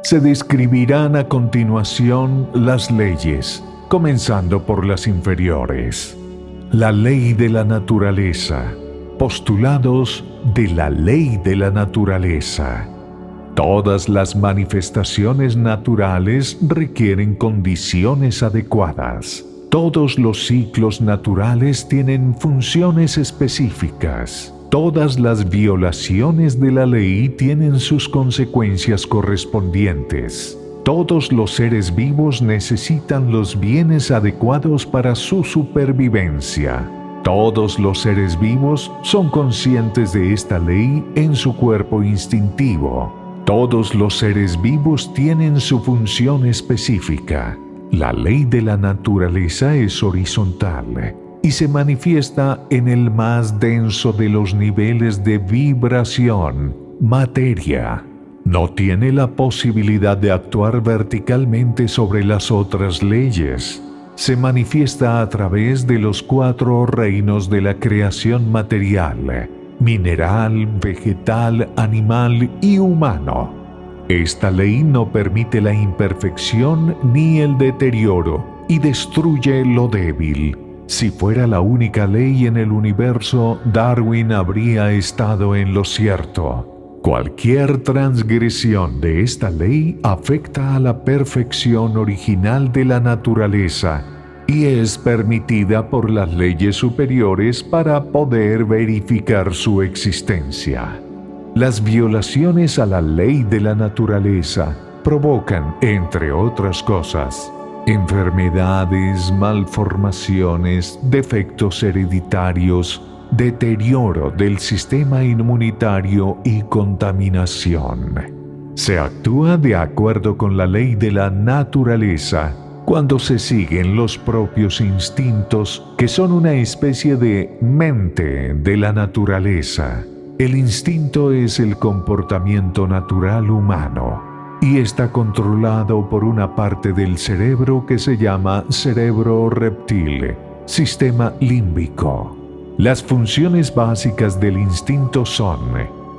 Se describirán a continuación las leyes, comenzando por las inferiores. La ley de la naturaleza. Postulados de la ley de la naturaleza. Todas las manifestaciones naturales requieren condiciones adecuadas. Todos los ciclos naturales tienen funciones específicas. Todas las violaciones de la ley tienen sus consecuencias correspondientes. Todos los seres vivos necesitan los bienes adecuados para su supervivencia. Todos los seres vivos son conscientes de esta ley en su cuerpo instintivo. Todos los seres vivos tienen su función específica. La ley de la naturaleza es horizontal y se manifiesta en el más denso de los niveles de vibración, materia. No tiene la posibilidad de actuar verticalmente sobre las otras leyes. Se manifiesta a través de los 4 reinos de la creación material: mineral, vegetal, animal y humano. Esta ley no permite la imperfección ni el deterioro y destruye lo débil. Si fuera la única ley en el universo, Darwin habría estado en lo cierto. Cualquier transgresión de esta ley afecta a la perfección original de la naturaleza y es permitida por las leyes superiores para poder verificar su existencia. Las violaciones a la ley de la naturaleza provocan, entre otras cosas, enfermedades, malformaciones, defectos hereditarios, deterioro del sistema inmunitario y contaminación. Se actúa de acuerdo con la ley de la naturaleza cuando se siguen los propios instintos, que son una especie de mente de la naturaleza. El instinto es el comportamiento natural humano y está controlado por una parte del cerebro que se llama cerebro reptil, sistema límbico. Las funciones básicas del instinto son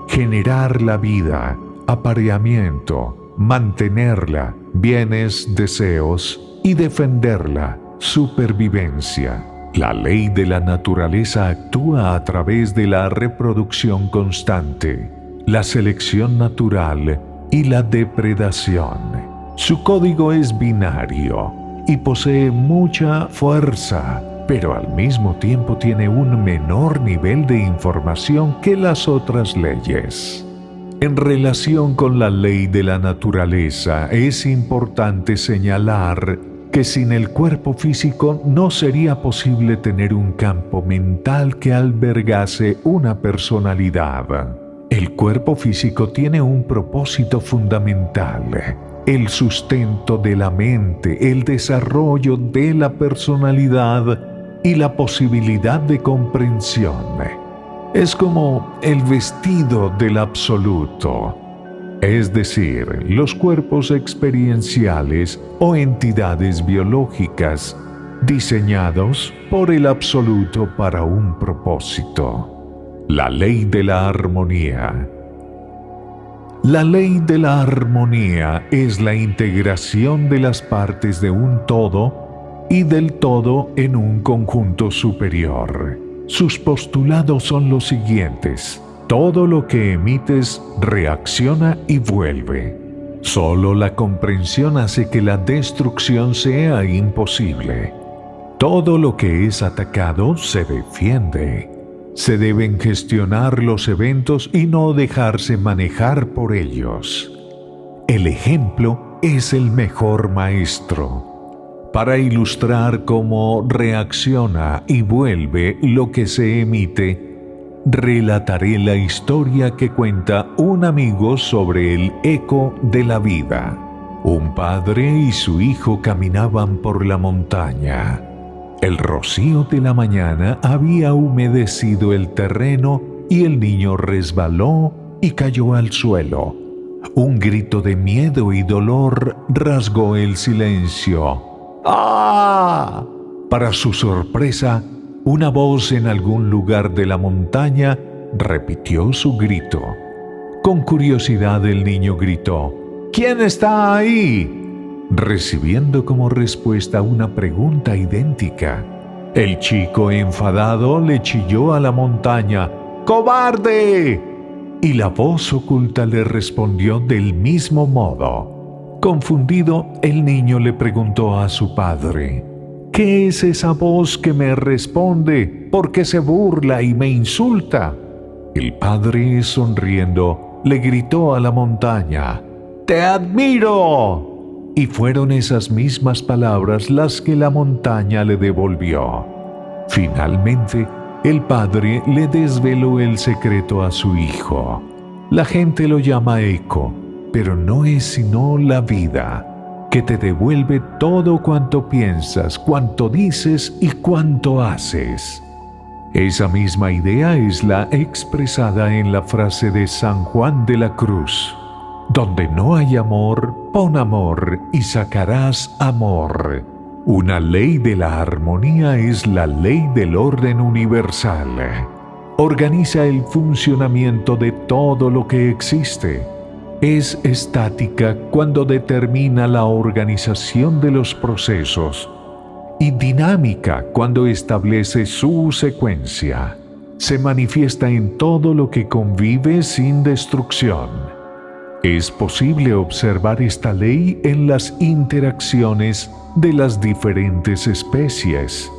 generar la vida, apareamiento, mantenerla, bienes, deseos, y defenderla, supervivencia. La ley de la naturaleza actúa a través de la reproducción constante, la selección natural y la depredación. Su código es binario y posee mucha fuerza, pero al mismo tiempo tiene un menor nivel de información que las otras leyes. En relación con la ley de la naturaleza, es importante señalar que sin el cuerpo físico no sería posible tener un campo mental que albergase una personalidad. El cuerpo físico tiene un propósito fundamental: el sustento de la mente, el desarrollo de la personalidad y la posibilidad de comprensión. Es como el vestido del absoluto, es decir, los cuerpos experienciales o entidades biológicas diseñados por el absoluto para un propósito. La ley de la armonía. La ley de la armonía es la integración de las partes de un todo y del todo en un conjunto superior. Sus postulados son los siguientes: todo lo que emites reacciona y vuelve. Solo la comprensión hace que la destrucción sea imposible. Todo lo que es atacado se defiende. Se deben gestionar los eventos y no dejarse manejar por ellos. El ejemplo es el mejor maestro. Para ilustrar cómo reacciona y vuelve lo que se emite, relataré la historia que cuenta un amigo sobre el eco de la vida. Un padre y su hijo caminaban por la montaña. El rocío de la mañana había humedecido el terreno y el niño resbaló y cayó al suelo. Un grito de miedo y dolor rasgó el silencio. ¡Ah! Para su sorpresa, una voz en algún lugar de la montaña repitió su grito. Con curiosidad el niño gritó: ¿Quién está ahí?», recibiendo como respuesta una pregunta idéntica. El chico enfadado le chilló a la montaña: «¡Cobarde!», y la voz oculta le respondió del mismo modo. Confundido, el niño le preguntó a su padre: «¿Qué es esa voz que me responde? ¿Por qué se burla y me insulta?». El padre, sonriendo, le gritó a la montaña: «¡Te admiro!». Y fueron esas mismas palabras las que la montaña le devolvió. Finalmente, el padre le desveló el secreto a su hijo. La gente lo llama eco, pero no es sino la vida, que te devuelve todo cuanto piensas, cuanto dices y cuanto haces. Esa misma idea es la expresada en la frase de San Juan de la Cruz: «Donde no hay amor, pon amor y sacarás amor». Una ley de la armonía es la ley del orden universal. Organiza el funcionamiento de todo lo que existe. Es estática cuando determina la organización de los procesos y dinámica cuando establece su secuencia. Se manifiesta en todo lo que convive sin destrucción. Es posible observar esta ley en las interacciones de las diferentes especies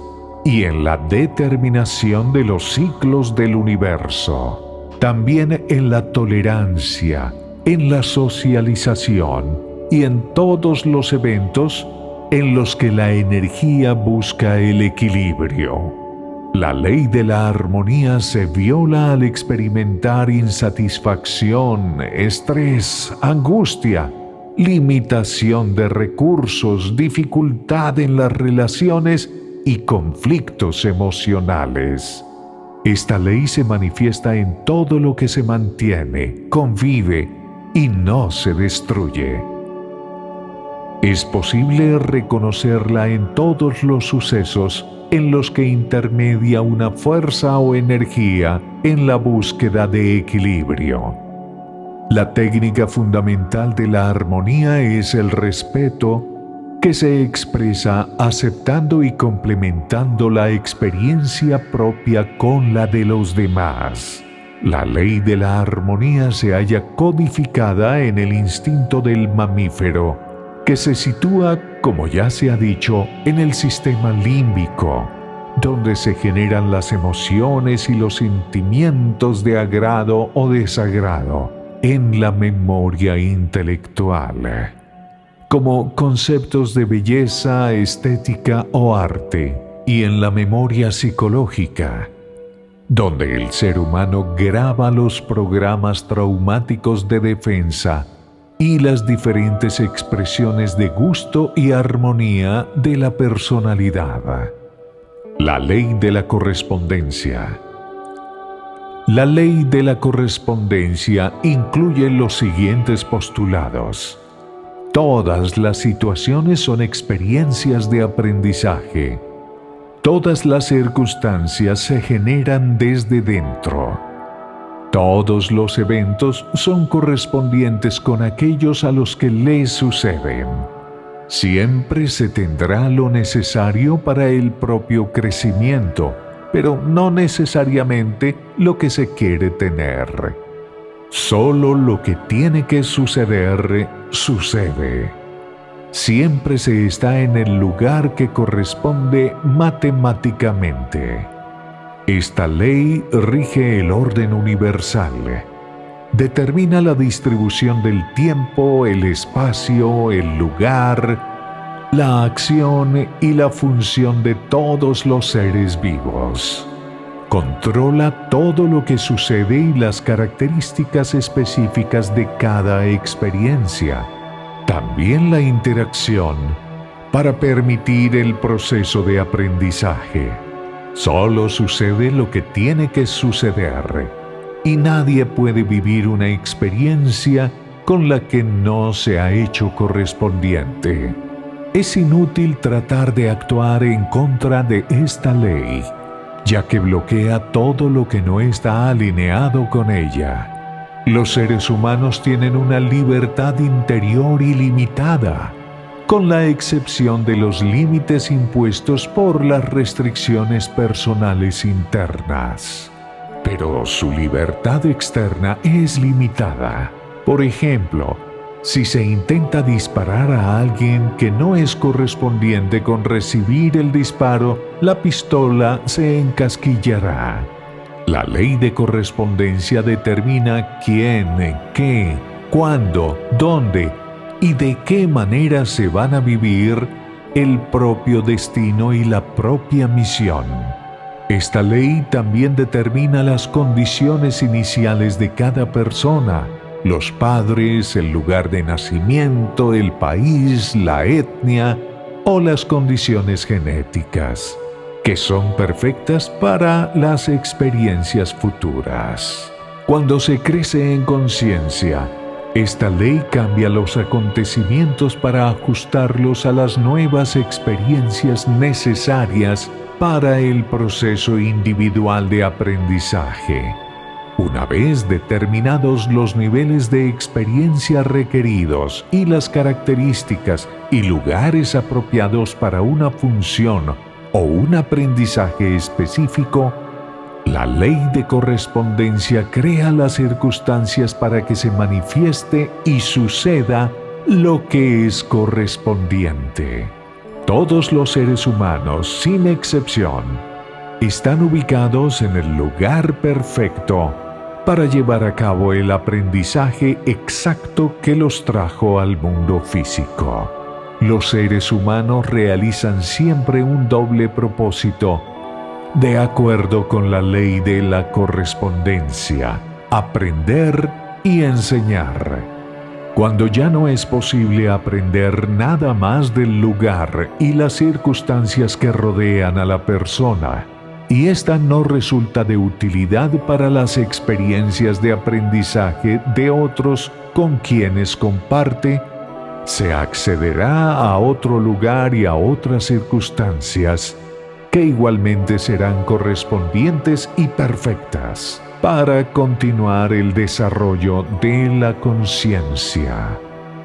y en la determinación de los ciclos del universo. También en la tolerancia, en la socialización y en todos los eventos en los que la energía busca el equilibrio. La ley de la armonía se viola al experimentar insatisfacción, estrés, angustia, limitación de recursos, dificultad en las relaciones y conflictos emocionales. Esta ley se manifiesta en todo lo que se mantiene, convive y no se destruye. Es posible reconocerla en todos los sucesos en los que intermedia una fuerza o energía en la búsqueda de equilibrio. La técnica fundamental de la armonía es el respeto, que se expresa aceptando y complementando la experiencia propia con la de los demás. La ley de la armonía se halla codificada en el instinto del mamífero, que se sitúa, como ya se ha dicho, en el sistema límbico, donde se generan las emociones y los sentimientos de agrado o desagrado en la memoria intelectual, como conceptos de belleza, estética o arte, y en la memoria psicológica, donde el ser humano graba los programas traumáticos de defensa y las diferentes expresiones de gusto y armonía de la personalidad. La ley de la correspondencia. La ley de la correspondencia incluye los siguientes postulados. Todas las situaciones son experiencias de aprendizaje. Todas las circunstancias se generan desde dentro. Todos los eventos son correspondientes con aquellos a los que les suceden. Siempre se tendrá lo necesario para el propio crecimiento, pero no necesariamente lo que se quiere tener. Solo lo que tiene que suceder, sucede. Siempre se está en el lugar que corresponde matemáticamente. Esta ley rige el orden universal. Determina la distribución del tiempo, el espacio, el lugar, la acción y la función de todos los seres vivos. Controla todo lo que sucede y las características específicas de cada experiencia. También la interacción, para permitir el proceso de aprendizaje. Solo sucede lo que tiene que suceder, y nadie puede vivir una experiencia con la que no se ha hecho correspondiente. Es inútil tratar de actuar en contra de esta ley, ya que bloquea todo lo que no está alineado con ella. Los seres humanos tienen una libertad interior ilimitada, con la excepción de los límites impuestos por las restricciones personales internas. Pero su libertad externa es limitada. Por ejemplo, si se intenta disparar a alguien que no es correspondiente con recibir el disparo, la pistola se encasquillará. La ley de correspondencia determina quién, qué, cuándo, dónde y de qué manera se van a vivir el propio destino y la propia misión. Esta ley también determina las condiciones iniciales de cada persona, los padres, el lugar de nacimiento, el país, la etnia o las condiciones genéticas, que son perfectas para las experiencias futuras. Cuando se crece en conciencia, esta ley cambia los acontecimientos para ajustarlos a las nuevas experiencias necesarias para el proceso individual de aprendizaje. Una vez determinados los niveles de experiencia requeridos y las características y lugares apropiados para una función o un aprendizaje específico, la ley de correspondencia crea las circunstancias para que se manifieste y suceda lo que es correspondiente. Todos los seres humanos, sin excepción, están ubicados en el lugar perfecto para llevar a cabo el aprendizaje exacto que los trajo al mundo físico. Los seres humanos realizan siempre un doble propósito, de acuerdo con la ley de la correspondencia: aprender y enseñar. Cuando ya no es posible aprender nada más del lugar y las circunstancias que rodean a la persona, y ésta no resulta de utilidad para las experiencias de aprendizaje de otros con quienes comparte, se accederá a otro lugar y a otras circunstancias que igualmente serán correspondientes y perfectas para continuar el desarrollo de la conciencia.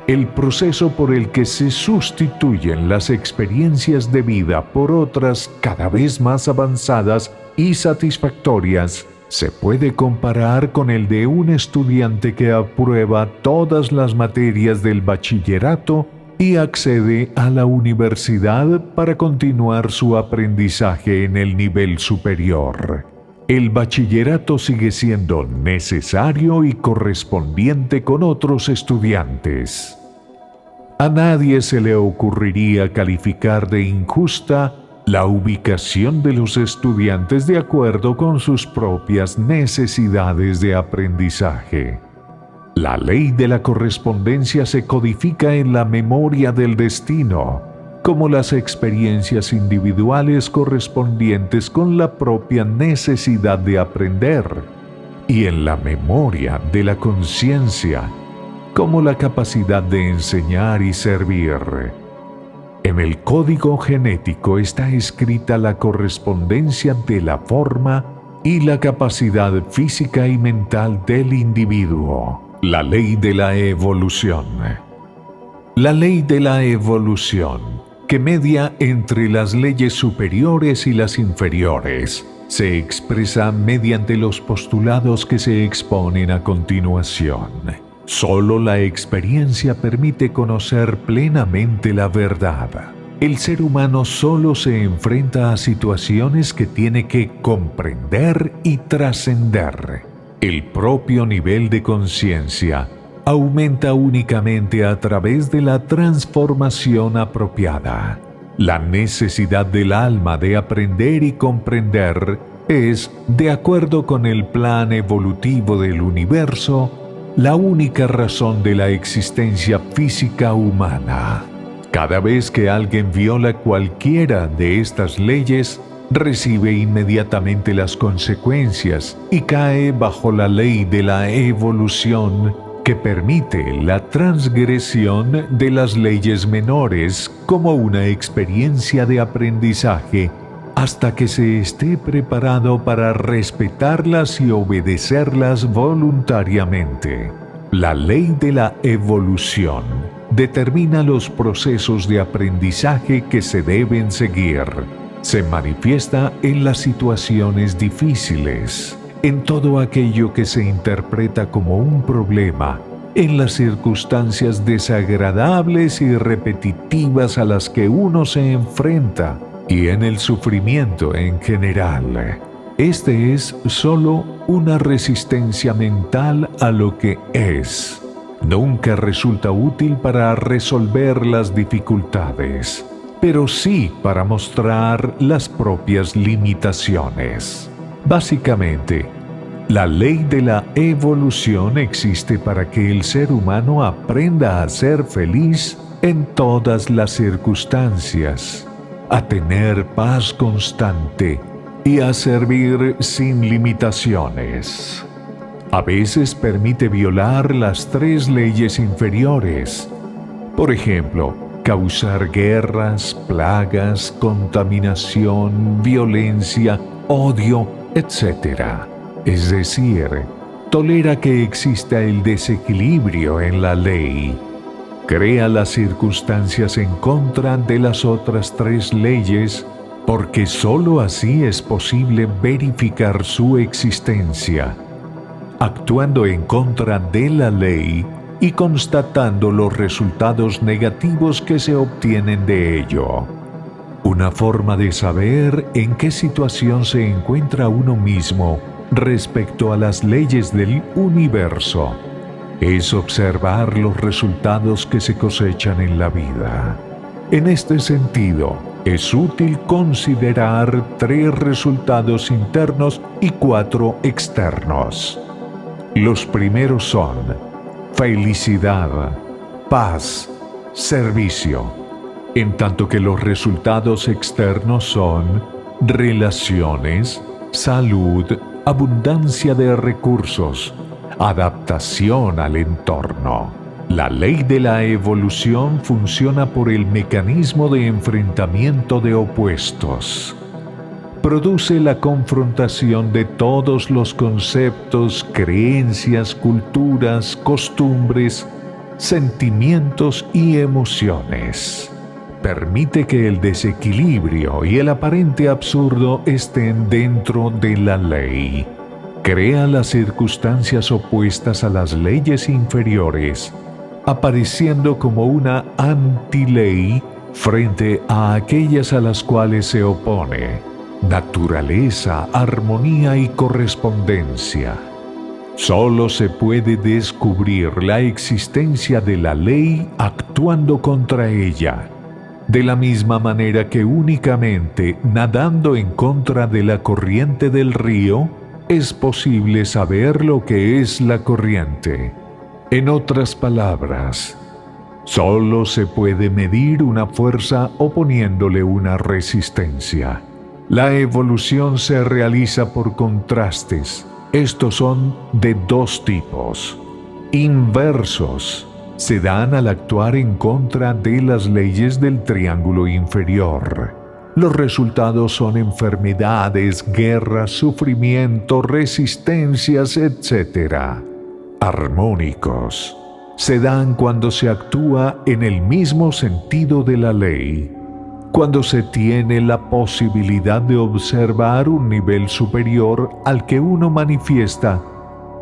El proceso por el que se sustituyen las experiencias de vida por otras cada vez más avanzadas y satisfactorias se puede comparar con el de un estudiante que aprueba todas las materias del bachillerato y accede a la universidad para continuar su aprendizaje en el nivel superior. El bachillerato sigue siendo necesario y correspondiente con otros estudiantes. A nadie se le ocurriría calificar de injusta la ubicación de los estudiantes de acuerdo con sus propias necesidades de aprendizaje. La ley de la correspondencia se codifica en la memoria del destino, como las experiencias individuales correspondientes con la propia necesidad de aprender, y en la memoria de la conciencia, como la capacidad de enseñar y servir. En el código genético está escrita la correspondencia de la forma y la capacidad física y mental del individuo. La ley de la evolución. La ley de la evolución, que media entre las leyes superiores y las inferiores, se expresa mediante los postulados que se exponen a continuación. Solo la experiencia permite conocer plenamente la verdad. El ser humano solo se enfrenta a situaciones que tiene que comprender y trascender. El propio nivel de conciencia aumenta únicamente a través de la transformación apropiada. La necesidad del alma de aprender y comprender es, de acuerdo con el plan evolutivo del universo, la única razón de la existencia física humana. Cada vez que alguien viola cualquiera de estas leyes, recibe inmediatamente las consecuencias y cae bajo la ley de la evolución, que permite la transgresión de las leyes menores como una experiencia de aprendizaje hasta que se esté preparado para respetarlas y obedecerlas voluntariamente. La ley de la evolución determina los procesos de aprendizaje que se deben seguir. Se manifiesta en las situaciones difíciles, en todo aquello que se interpreta como un problema, en las circunstancias desagradables y repetitivas a las que uno se enfrenta, y en el sufrimiento en general. Este es solo una resistencia mental a lo que es. Nunca resulta útil para resolver las dificultades, pero sí para mostrar las propias limitaciones. Básicamente, la ley de la evolución existe para que el ser humano aprenda a ser feliz en todas las circunstancias, a tener paz constante y a servir sin limitaciones. A veces permite violar las 3 leyes inferiores. Por ejemplo, causar guerras, plagas, contaminación, violencia, odio, etc. Es decir, tolera que exista el desequilibrio en la ley. Crea las circunstancias en contra de las otras 3 leyes, porque sólo así es posible verificar su existencia, actuando en contra de la ley y constatando los resultados negativos que se obtienen de ello. Una forma de saber en qué situación se encuentra uno mismo respecto a las leyes del universo es observar los resultados que se cosechan en la vida. En este sentido, es útil considerar 3 resultados internos y 4 externos. Los primeros son felicidad, paz, servicio, en tanto que los resultados externos son relaciones, salud, abundancia de recursos, adaptación al entorno. La ley de la evolución funciona por el mecanismo de enfrentamiento de opuestos. Produce la confrontación de todos los conceptos, creencias, culturas, costumbres, sentimientos y emociones. Permite que el desequilibrio y el aparente absurdo estén dentro de la ley. Crea las circunstancias opuestas a las leyes inferiores, apareciendo como una antiley frente a aquellas a las cuales se opone. Naturaleza, armonía y correspondencia. Solo se puede descubrir la existencia de la ley actuando contra ella, de la misma manera que únicamente nadando en contra de la corriente del río es posible saber lo que es la corriente. En otras palabras, solo se puede medir una fuerza oponiéndole una resistencia. La evolución se realiza por contrastes. Estos son de 2 tipos. Inversos. Se dan al actuar en contra de las leyes del triángulo inferior. Los resultados son enfermedades, guerras, sufrimiento, resistencias, etc. Armónicos. Se dan cuando se actúa en el mismo sentido de la ley, cuando se tiene la posibilidad de observar un nivel superior al que uno manifiesta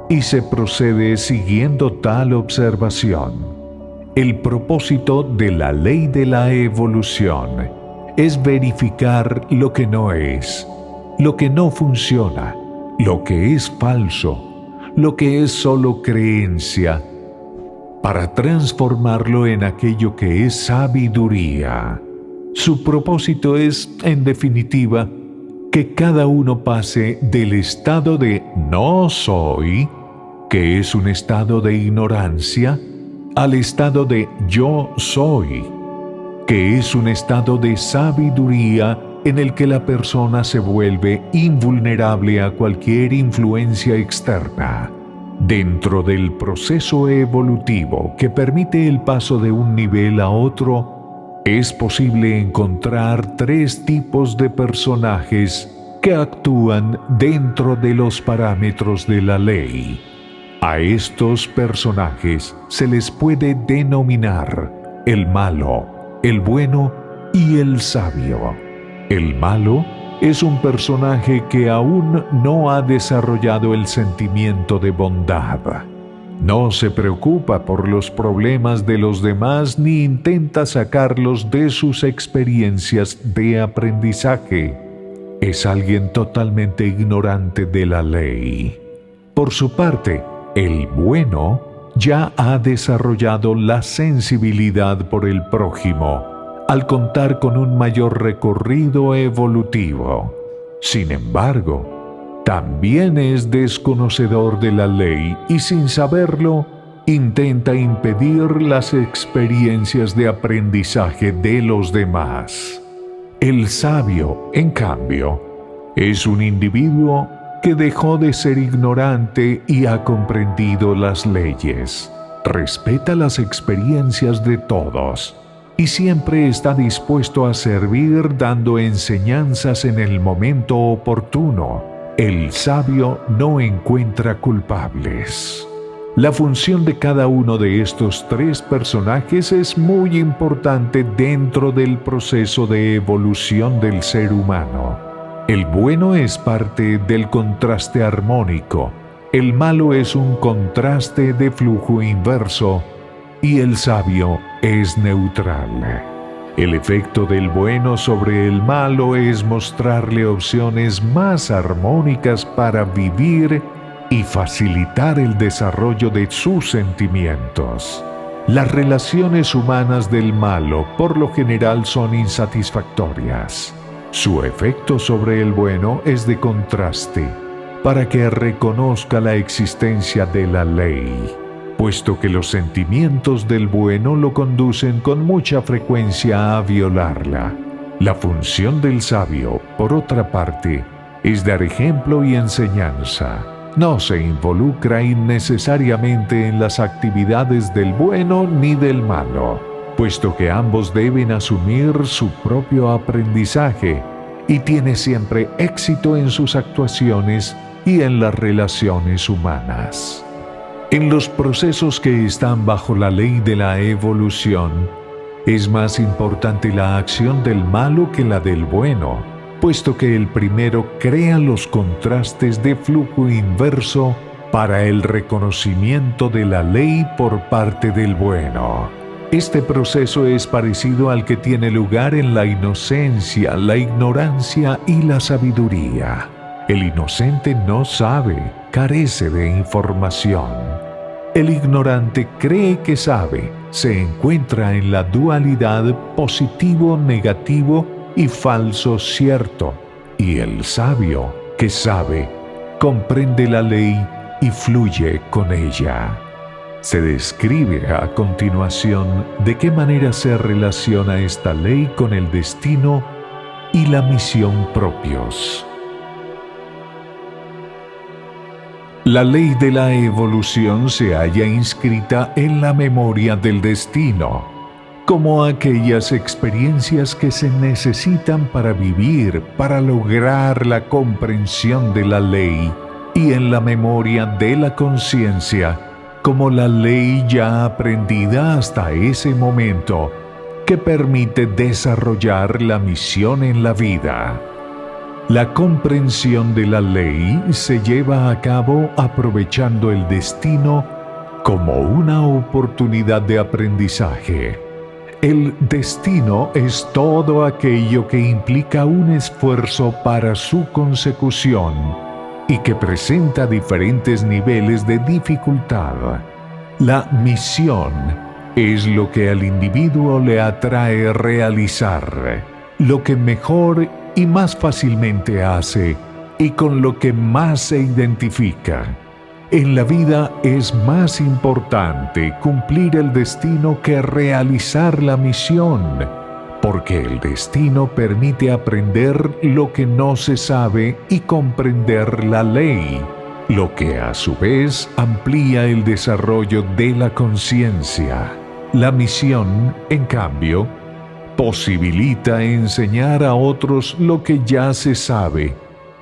y se procede siguiendo tal observación. El propósito de la ley de la evolución es verificar lo que no es, lo que no funciona, lo que es falso, lo que es solo creencia, para transformarlo en aquello que es sabiduría. Su propósito es, en definitiva, que cada uno pase del estado de no soy, que es un estado de ignorancia, al estado de yo soy, que es un estado de sabiduría en el que la persona se vuelve invulnerable a cualquier influencia externa. Dentro del proceso evolutivo que permite el paso de un nivel a otro, es posible encontrar tres tipos de personajes que actúan dentro de los parámetros de la ley. A estos personajes se les puede denominar el malo, el bueno y el sabio. El malo es un personaje que aún no ha desarrollado el sentimiento de bondad. No se preocupa por los problemas de los demás ni intenta sacarlos de sus experiencias de aprendizaje. Es alguien totalmente ignorante de la ley. Por su parte, el bueno ya ha desarrollado la sensibilidad por el prójimo, al contar con un mayor recorrido evolutivo. Sin embargo, también es desconocedor de la ley y sin saberlo, intenta impedir las experiencias de aprendizaje de los demás. El sabio, en cambio, es un individuo que dejó de ser ignorante y ha comprendido las leyes, respeta las experiencias de todos y siempre está dispuesto a servir dando enseñanzas en el momento oportuno. El sabio no encuentra culpables. La función de cada uno de estos tres personajes es muy importante dentro del proceso de evolución del ser humano. El bueno es parte del contraste armónico, el malo es un contraste de flujo inverso y el sabio es neutral. El efecto del bueno sobre el malo es mostrarle opciones más armónicas para vivir y facilitar el desarrollo de sus sentimientos. Las relaciones humanas del malo por lo general son insatisfactorias. Su efecto sobre el bueno es de contraste, para que reconozca la existencia de la ley, puesto que los sentimientos del bueno lo conducen con mucha frecuencia a violarla. La función del sabio, por otra parte, es dar ejemplo y enseñanza. No se involucra innecesariamente en las actividades del bueno ni del malo, puesto que ambos deben asumir su propio aprendizaje y tiene siempre éxito en sus actuaciones y en las relaciones humanas. En los procesos que están bajo la ley de la evolución, es más importante la acción del malo que la del bueno, puesto que el primero crea los contrastes de flujo inverso para el reconocimiento de la ley por parte del bueno. Este proceso es parecido al que tiene lugar en la inocencia, la ignorancia y la sabiduría. El inocente no sabe, carece de información. El ignorante cree que sabe, se encuentra en la dualidad positivo-negativo y falso-cierto. Y el sabio, que sabe, comprende la ley y fluye con ella. Se describe a continuación de qué manera se relaciona esta ley con el destino y la misión propios. La ley de la evolución se halla inscrita en la memoria del destino, como aquellas experiencias que se necesitan para vivir, para lograr la comprensión de la ley, y en la memoria de la conciencia, como la ley ya aprendida hasta ese momento, que permite desarrollar la misión en la vida. La comprensión de la ley se lleva a cabo aprovechando el destino como una oportunidad de aprendizaje. El destino es todo aquello que implica un esfuerzo para su consecución y que presenta diferentes niveles de dificultad. La misión es lo que al individuo le atrae realizar, lo que mejor y más fácilmente hace y con lo que más se identifica. En la vida es más importante cumplir el destino que realizar la misión, porque el destino permite aprender lo que no se sabe y comprender la ley, lo que a su vez amplía el desarrollo de la conciencia. La misión, en cambio, posibilita enseñar a otros lo que ya se sabe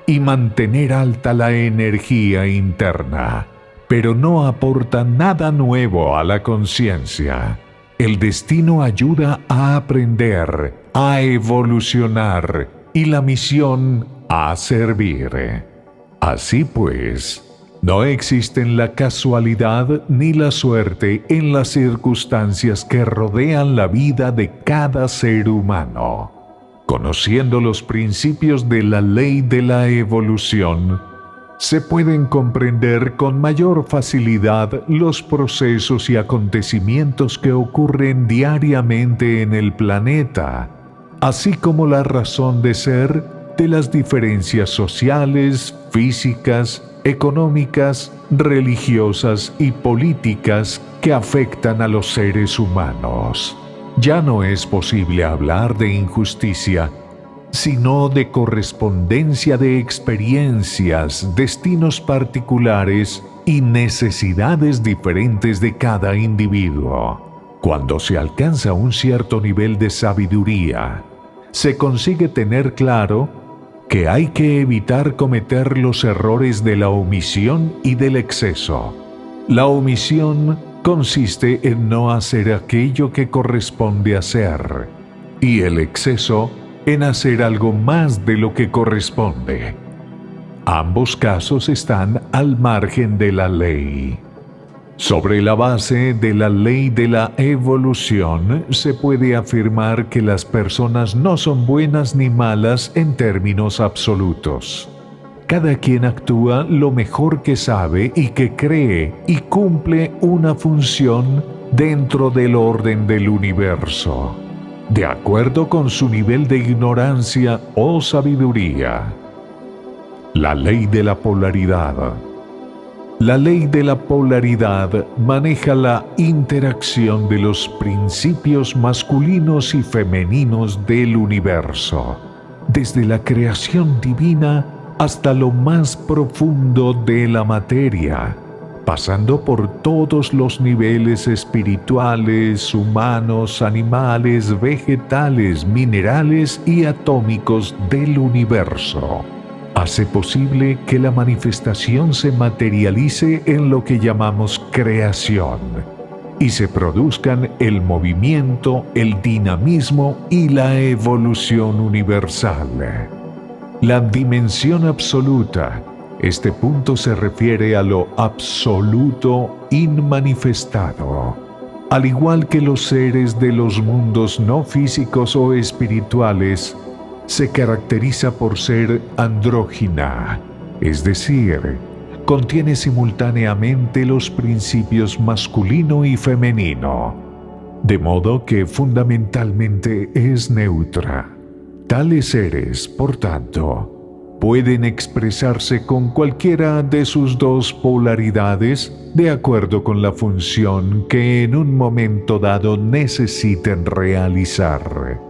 y mantener alta la energía interna, pero no aporta nada nuevo a la conciencia. El destino ayuda a aprender, a evolucionar y la misión a servir. Así pues, no existen la casualidad ni la suerte en las circunstancias que rodean la vida de cada ser humano. Conociendo los principios de la ley de la evolución, se pueden comprender con mayor facilidad los procesos y acontecimientos que ocurren diariamente en el planeta, así como la razón de ser de las diferencias sociales, físicas, económicas, religiosas y políticas que afectan a los seres humanos. Ya no es posible hablar de injusticia, sino de correspondencia de experiencias, destinos particulares y necesidades diferentes de cada individuo. Cuando se alcanza un cierto nivel de sabiduría, se consigue tener claro que hay que evitar cometer los errores de la omisión y del exceso. La omisión consiste en no hacer aquello que corresponde hacer, y el exceso en hacer algo más de lo que corresponde. Ambos casos están al margen de la ley. Sobre la base de la ley de la evolución, se puede afirmar que las personas no son buenas ni malas en términos absolutos. Cada quien actúa lo mejor que sabe y que cree y cumple una función dentro del orden del universo, de acuerdo con su nivel de ignorancia o sabiduría. La ley de la polaridad. La ley de la polaridad maneja la interacción de los principios masculinos y femeninos del universo, desde la creación divina hasta lo más profundo de la materia, pasando por todos los niveles espirituales, humanos, animales, vegetales, minerales y atómicos del universo. Hace posible que la manifestación se materialice en lo que llamamos creación y se produzcan el movimiento, el dinamismo y la evolución universal. La dimensión absoluta. Este punto se refiere a lo absoluto inmanifestado. Al igual que los seres de los mundos no físicos o espirituales, se caracteriza por ser andrógina, es decir, contiene simultáneamente los principios masculino y femenino, de modo que fundamentalmente es neutra. Tales seres, por tanto, pueden expresarse con cualquiera de sus dos polaridades de acuerdo con la función que en un momento dado necesiten realizar.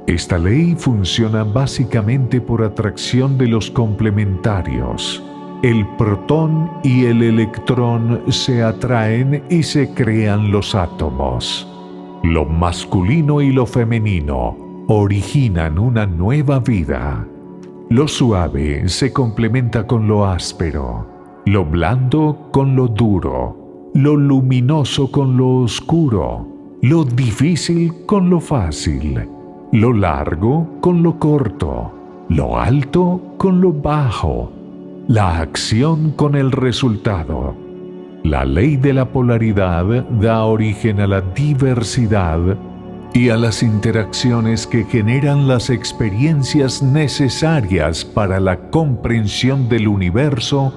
Esta ley funciona básicamente por atracción de los complementarios. El protón y el electrón se atraen y se crean los átomos. Lo masculino y lo femenino originan una nueva vida. Lo suave se complementa con lo áspero, lo blando con lo duro, lo luminoso con lo oscuro, lo difícil con lo fácil, lo largo con lo corto, lo alto con lo bajo, la acción con el resultado. La ley de la polaridad da origen a la diversidad y a las interacciones que generan las experiencias necesarias para la comprensión del universo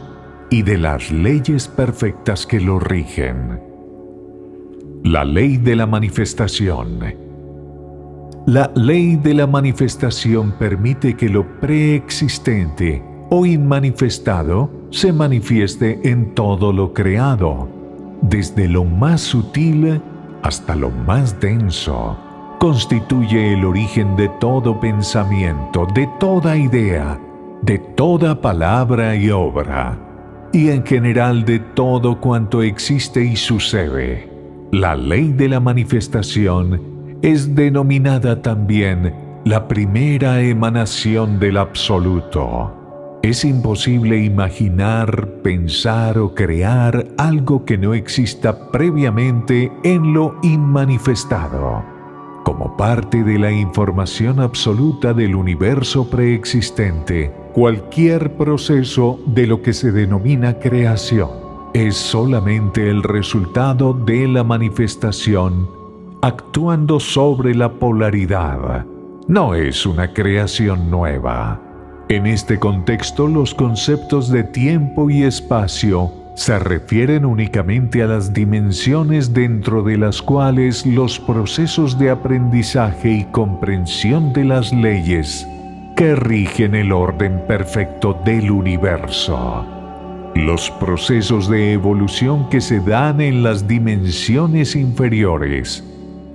y de las leyes perfectas que lo rigen. La ley de la manifestación. La ley de la manifestación permite que lo preexistente o inmanifestado se manifieste en todo lo creado, desde lo más sutil hasta lo más denso. Constituye el origen de todo pensamiento, de toda idea, de toda palabra y obra, y en general de todo cuanto existe y sucede. La ley de la manifestación es denominada también la primera emanación del Absoluto. Es imposible imaginar, pensar o crear algo que no exista previamente en lo inmanifestado. Como parte de la información absoluta del universo preexistente, cualquier proceso de lo que se denomina creación es solamente el resultado de la manifestación actuando sobre la polaridad. No es una creación nueva. En este contexto, los conceptos de tiempo y espacio se refieren únicamente a las dimensiones dentro de las cuales los procesos de aprendizaje y comprensión de las leyes que rigen el orden perfecto del universo. Los procesos de evolución que se dan en las dimensiones inferiores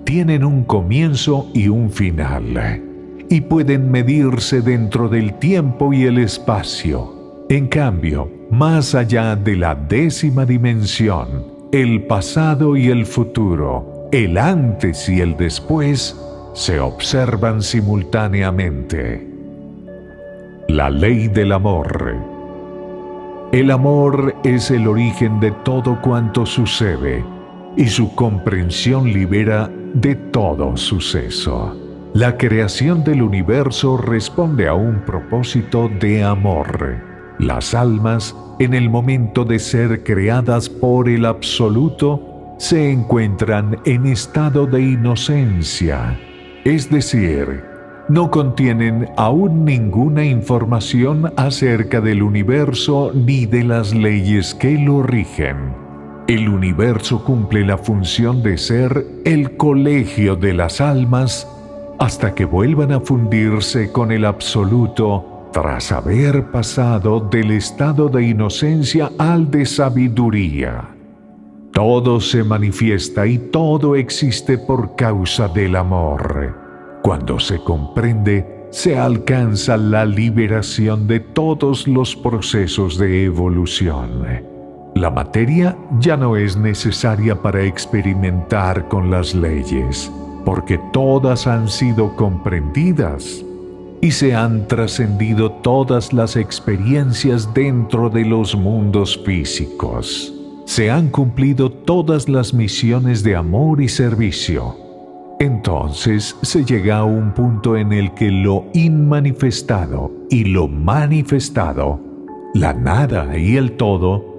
tienen un comienzo y un final, y pueden medirse dentro del tiempo y el espacio. En cambio, más allá de la 10ª dimensión, el pasado y el futuro, el antes y el después, se observan simultáneamente. La ley del amor. El amor es el origen de todo cuanto sucede, y su comprensión libera de todo suceso. La creación del universo responde a un propósito de amor. Las almas, en el momento de ser creadas por el Absoluto, se encuentran en estado de inocencia, es decir, no contienen aún ninguna información acerca del universo ni de las leyes que lo rigen. El universo cumple la función de ser el colegio de las almas hasta que vuelvan a fundirse con el Absoluto tras haber pasado del estado de inocencia al de sabiduría. Todo se manifiesta y todo existe por causa del amor. Cuando se comprende, se alcanza la liberación de todos los procesos de evolución. La materia ya no es necesaria para experimentar con las leyes, porque todas han sido comprendidas y se han trascendido todas las experiencias dentro de los mundos físicos. Se han cumplido todas las misiones de amor y servicio. Entonces se llega a un punto en el que lo inmanifestado y lo manifestado, la nada y el todo,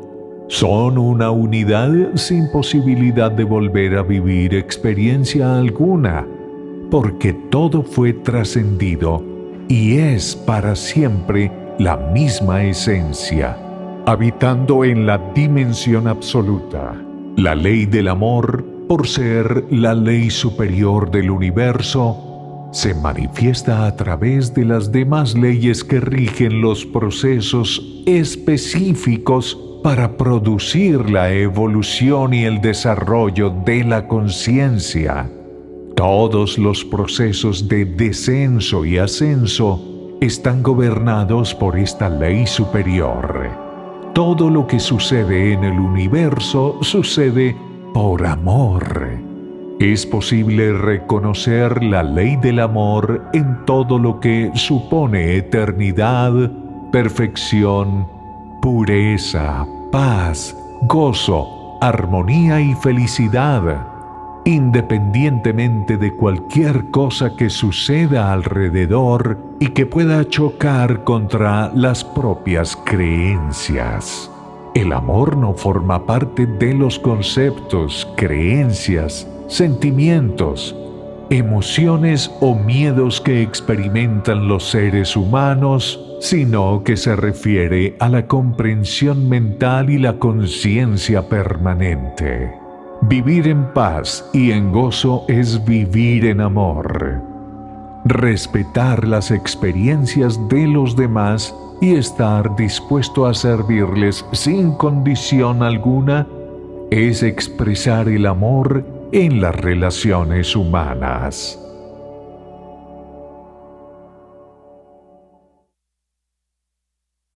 son una unidad sin posibilidad de volver a vivir experiencia alguna, porque todo fue trascendido y es para siempre la misma esencia, habitando en la dimensión absoluta. La ley del amor, por ser la ley superior del universo, se manifiesta a través de las demás leyes que rigen los procesos específicos para producir la evolución y el desarrollo de la conciencia. Todos los procesos de descenso y ascenso están gobernados por esta ley superior. Todo lo que sucede en el universo sucede por amor. Es posible reconocer la ley del amor en todo lo que supone eternidad, perfección, pureza, paz, gozo, armonía y felicidad, independientemente de cualquier cosa que suceda alrededor y que pueda chocar contra las propias creencias. El amor no forma parte de los conceptos, creencias, sentimientos, emociones o miedos que experimentan los seres humanos, sino que se refiere a la comprensión mental y la conciencia permanente. Vivir en paz y en gozo es vivir en amor. Respetar las experiencias de los demás y estar dispuesto a servirles sin condición alguna es expresar el amor en las relaciones humanas.